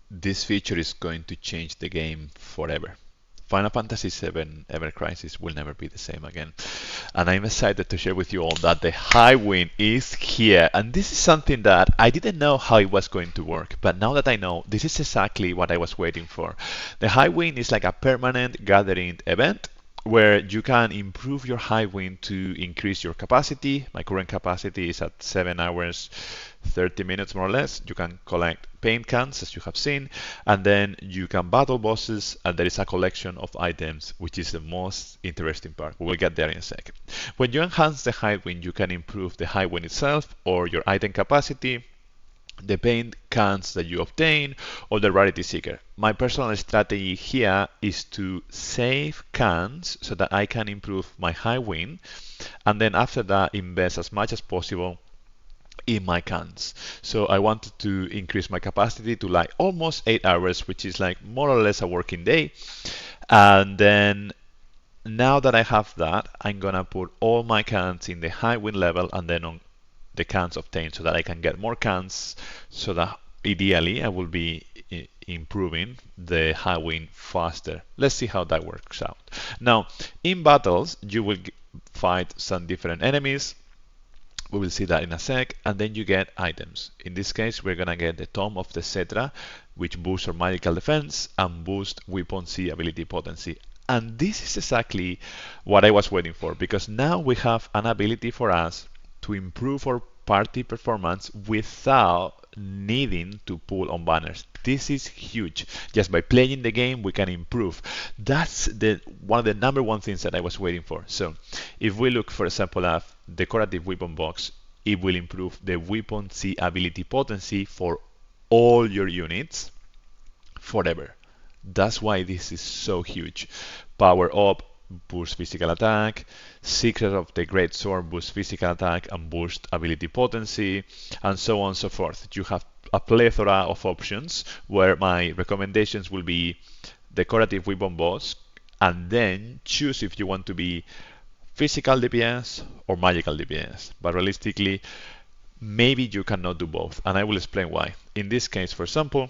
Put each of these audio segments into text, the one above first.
this feature is going to change the game forever. Final Fantasy VII Ever Crisis will never be the same again. And I'm excited to share with you all that the Highwind is here. And this is something that I didn't know how it was going to work. But now that I know, this is exactly what I was waiting for. The Highwind is like a permanent gathering event where you can improve your Highwind to increase your capacity. My current capacity is at 7 hours 30 minutes more or less. You can collect paint cans as you have seen, and then you can battle bosses, and there is a collection of items, which is the most interesting part. We will get there in a second. When you enhance the Highwind, you can improve the Highwind itself or your item capacity, the paint cans that you obtain, or the rarity seeker. My personal strategy here is to save cans so that I can improve my Highwind, and then after that invest as much as possible in my cans. So I wanted to increase my capacity to like almost 8 hours, which is like more or less a working day. And then now that I have that, I'm gonna put all my cans in the Highwind level and then on the cans obtained so that I can get more cans, so that ideally I will be improving the Highwind faster. Let's see how that works out. Now, in battles, you will fight some different enemies. We will see that in a sec, and then you get items. In this case, we're gonna get the Tome of the Cetra, which boosts our magical defense and boosts weapon C ability potency. And this is exactly what I was waiting for, because now we have an ability for us to improve our party performance without needing to pull on banners. This is huge. Just by playing the game, we can improve. That's the one of the number one things that I was waiting for. So if we look, for example, at decorative weapon box, it will improve the weapon C ability potency for all your units forever. That's why this is so huge. Power up, boost physical attack. Secret of the Great Sword, boost physical attack and boost ability potency, and so on and so forth. You have a plethora of options where my recommendations will be decorative weapon boss, and then choose if you want to be physical DPS or magical DPS. But realistically, maybe you cannot do both, and I will explain why. In this case, for example,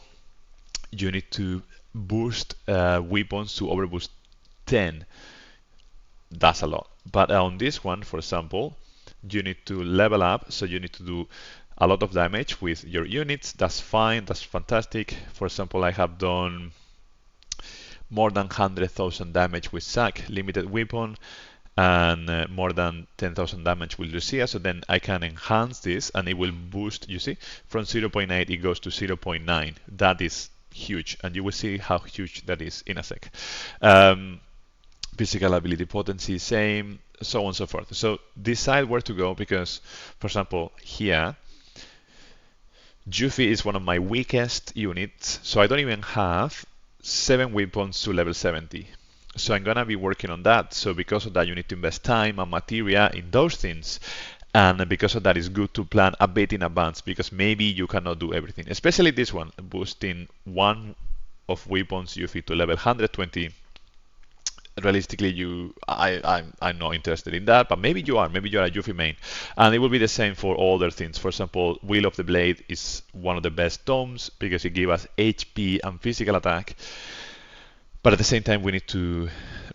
you need to boost weapons to overboost 10. That's a lot. But on this one, for example, you need to level up, so you need to do a lot of damage with your units. That's fine, that's fantastic. For example, I have done more than 100,000 damage with Zack, limited weapon, and more than 10,000 damage with Lucia. So then I can enhance this and it will boost, you see, from 0.8 it goes to 0.9. That is huge, and you will see how huge that is in a sec. Physical ability potency, same, so on and so forth. So decide where to go, because, for example, here, Yuffie is one of my weakest units, so I don't even have 7 weapons to level 70. So I'm gonna be working on that. So because of that, you need to invest time and materia in those things. And because of that, it's good to plan a bit in advance, because maybe you cannot do everything. Especially this one, boosting one of weapons Yuffie to level 120. Realistically, I'm not interested in that, but maybe you are a Yuffie main, and it will be the same for all other things. For example, Wheel of the Blade is one of the best tomes because it gives us HP and physical attack, but at the same time we need to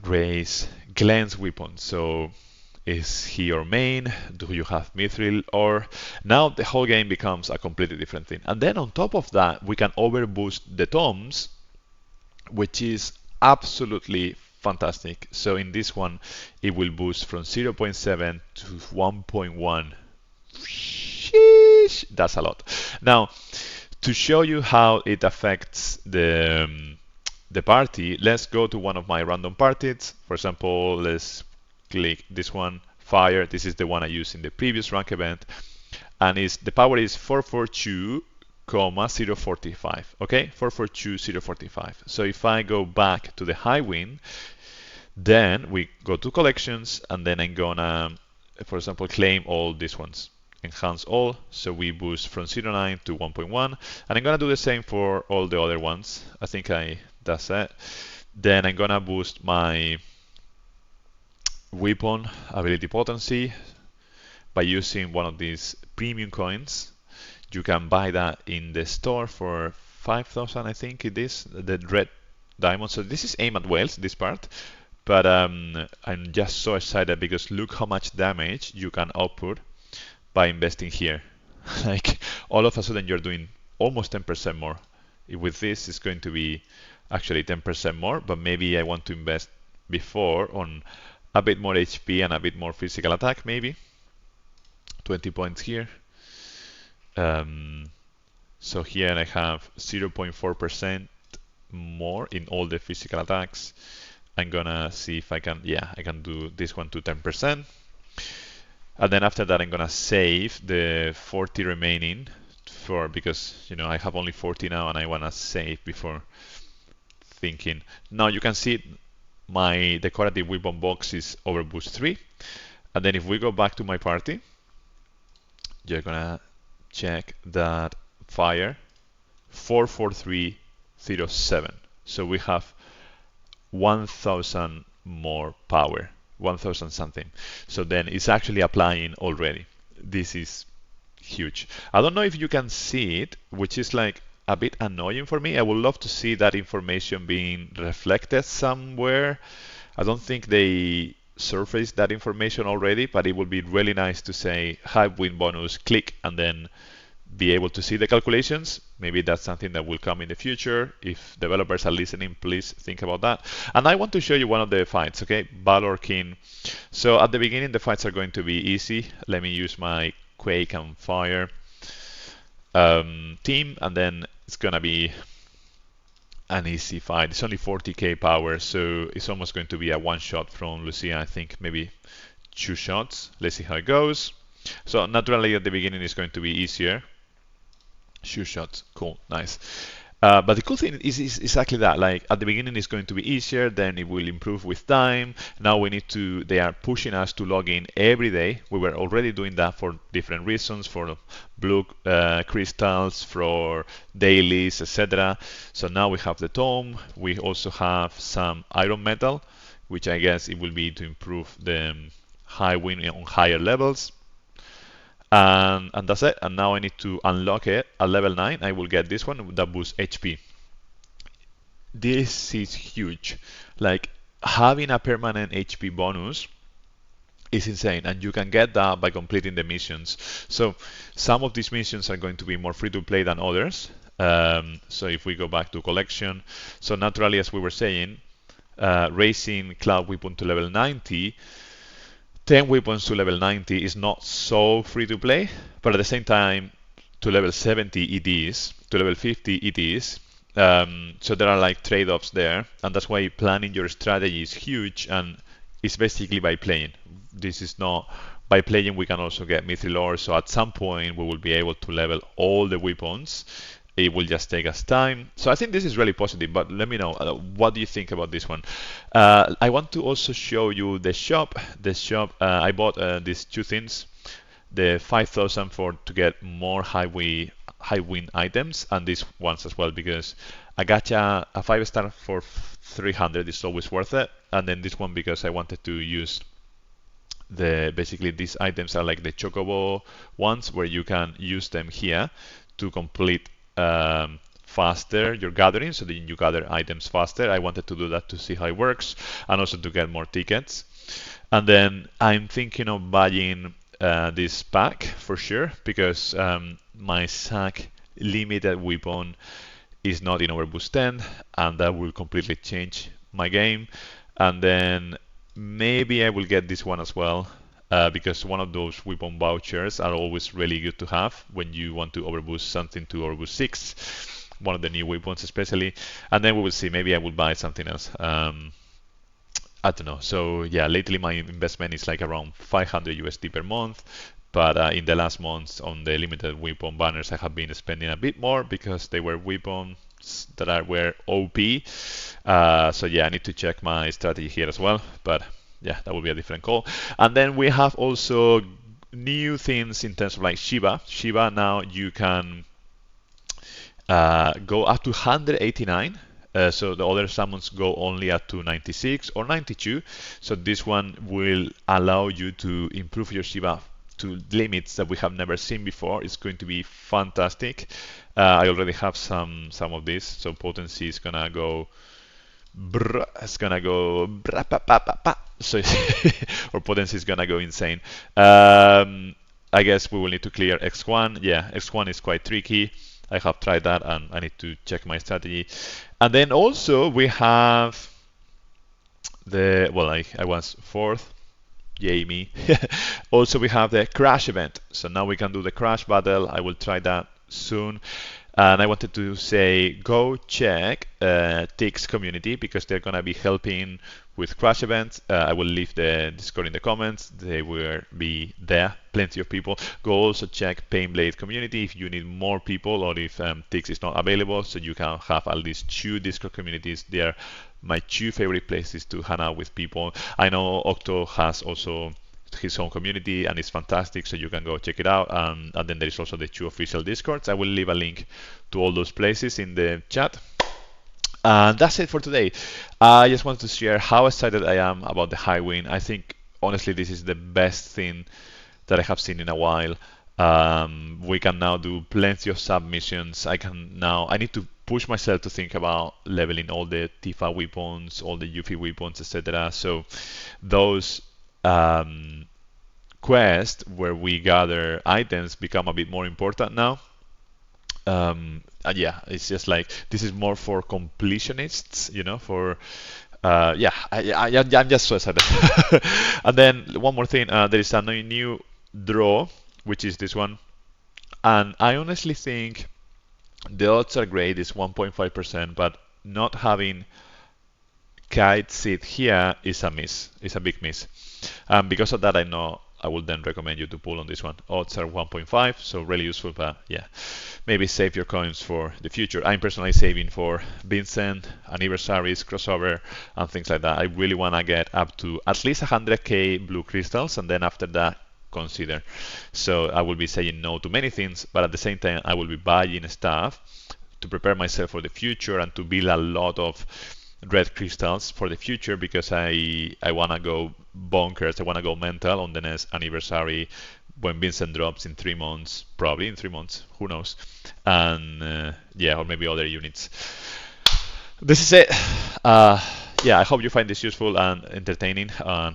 raise Glenn's weapon. So is he your main? Do you have Mithril? Or now the whole game becomes a completely different thing. And then on top of that, we can overboost the tomes, which is absolutely fantastic. So in this one, it will boost from 0.7 to 1.1. Sheesh, that's a lot. Now, to show you how it affects the party, let's go to one of my random parties. For example, let's click this one, Fire. This is the one I used in the previous rank event, and the power is 442, 045. Okay, 442045. So if I go back to the Highwind, then we go to collections, and then I'm gonna, for example, claim all these ones, enhance all. So we boost from 0.9 to 1.1, and I'm gonna do the same for all the other ones. I think that's it. Then I'm gonna boost my weapon ability potency by using one of these premium coins. You can buy that in the store for 5,000, I think it is, the red diamond. So this is aim at whales, this part. But I'm just so excited because look how much damage you can output by investing here. Like all of a sudden you're doing almost 10% more. With this, it's going to be actually 10% more, but maybe I want to invest before on a bit more HP and a bit more physical attack, maybe. 20 points here. So here I have 0.4% more in all the physical attacks. I'm gonna see if I can, yeah, I can do this one to 10%. And then after that, I'm gonna save the 40 remaining because I have only 40 now and I wanna save before thinking. Now you can see my decorative weapon box is overboost 3. And then if we go back to my party, you're gonna check that fire 44307. So we have 1000 more power, 1000 something. So then it's actually applying already. This is huge. I don't know if you can see it, which is like a bit annoying for me. I would love to see that information being reflected somewhere. I don't think they surfaced that information already, but it would be really nice to say Highwind bonus, click, and then be able to see the calculations. Maybe that's something that will come in the future. If developers are listening, please think about that. And I want to show you one of the fights, okay? Valor King. So at the beginning, the fights are going to be easy. Let me use my Quake and Fire team, and then it's gonna be an easy fight. It's only 40k power, so it's almost going to be a one shot from Lucia. I think maybe 2 shots. Let's see how it goes. So naturally at the beginning it's going to be easier. 2 shots, cool, nice. But the cool thing is exactly that. Like at the beginning, it's going to be easier. Then it will improve with time. Now we need to. They are pushing us to log in every day. We were already doing that for different reasons, for blue crystals, for dailies, etc. So now we have the tome. We also have some iron metal, which I guess it will be to improve the Highwind on higher levels. And that's it. And now I need to unlock it at level 9. I will get this one that boosts HP. This is huge. Like having a permanent HP bonus is insane, and you can get that by completing the missions. So some of these missions are going to be more free to play than others. So if we go back to collection, so naturally, as we were saying, raising cloud weapon to level 90, 10 weapons to level 90 is not so free to play, but at the same time, to level 70 it is, to level 50 it is. So there are like trade-offs there, and that's why planning your strategy is huge, and it's basically by playing. This is not by playing. We can also get mithril ore, so at some point we will be able to level all the weapons. It will just take us time. So I think this is really positive, but let me know, what do you think about this one? I want to also show you the shop. The shop, I bought these 2 things, the 5,000 to get more Highwind items, and these ones as well, because a gacha, a 5-star for 300 is always worth it. And then this one because I wanted to use basically these items are like the chocobo ones, where you can use them here to complete faster your gathering, so that you gather items faster. I wanted to do that to see how it works, and also to get more tickets. And then I'm thinking of buying this pack for sure, because my sack limited weapon is not in overboost 10, and that will completely change my game. And then maybe I will get this one as well, because one of those weapon vouchers are always really good to have when you want to overboost something to overboost 6, one of the new weapons especially. And then we will see, maybe I will buy something else. I don't know. So yeah, lately my investment is like around 500 USD per month, but in the last months on the limited weapon banners I have been spending a bit more because they were weapons that were OP. So yeah, I need to check my strategy here as well, but yeah, that will be a different call. And then we have also new things in terms of like Shiva. Shiva, now you can go up to 189. So the other summons go only up to 96 or 92. So this one will allow you to improve your Shiva to limits that we have never seen before. It's going to be fantastic. I already have some of this, so potency is gonna go. It's gonna go. So or potency is gonna go insane. I guess we will need to clear X1. Yeah, X1 is quite tricky. I have tried that and I need to check my strategy. And then also we have well, I was fourth. Yay me. Also we have the crash event. So now we can do the crash battle. I will try that soon. And I wanted to say go check Tix community because they're gonna be helping with crash events. I will leave the Discord in the comments. They will be there, plenty of people. Go also check Painblade community if you need more people or if Tix is not available, so you can have at least 2 Discord communities. They are my 2 favorite places to hang out with people. I know Octo has also his own community and it's fantastic, so you can go check it out. And then there is also the 2 official Discords. I will leave a link to all those places in the chat. And that's it for today. I just wanted to share how excited I am about the Highwind. I think honestly this is the best thing that I have seen in a while. We can now do plenty of submissions. I need to push myself to think about leveling all the Tifa weapons, all the Yuffie weapons, etc. So those quests where we gather items become a bit more important now. And yeah, it's just like this is more for completionists, for I'm just so excited. And then one more thing, there is a new draw, which is this one, and I honestly think the odds are great, it's 1.5%, but not having Kite Seed here is a miss, it's a big miss. Because of that, I know I would then recommend you to pull on this one. Odds are 1.5, so really useful, but yeah, maybe save your coins for the future. I'm personally saving for Vincent, anniversaries, crossover, and things like that. I really want to get up to at least 100k blue crystals, and then after that, consider. So I will be saying no to many things, but at the same time, I will be buying stuff to prepare myself for the future and to build a lot of red crystals for the future, because I want to go bonkers. I want to go mental on the next anniversary when Vincent drops in 3 months, probably in 3 months, who knows. And yeah, or maybe other units. This is it. Yeah, I hope you find this useful and entertaining.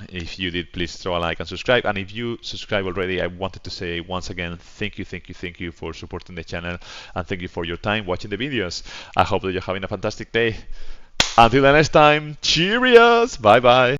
If you did, please throw a like and subscribe. And if you subscribe already, I wanted to say once again, thank you for supporting the channel, and thank you for your time watching the videos. I hope that you're having a fantastic day. Until the next time, cheerios! Bye bye!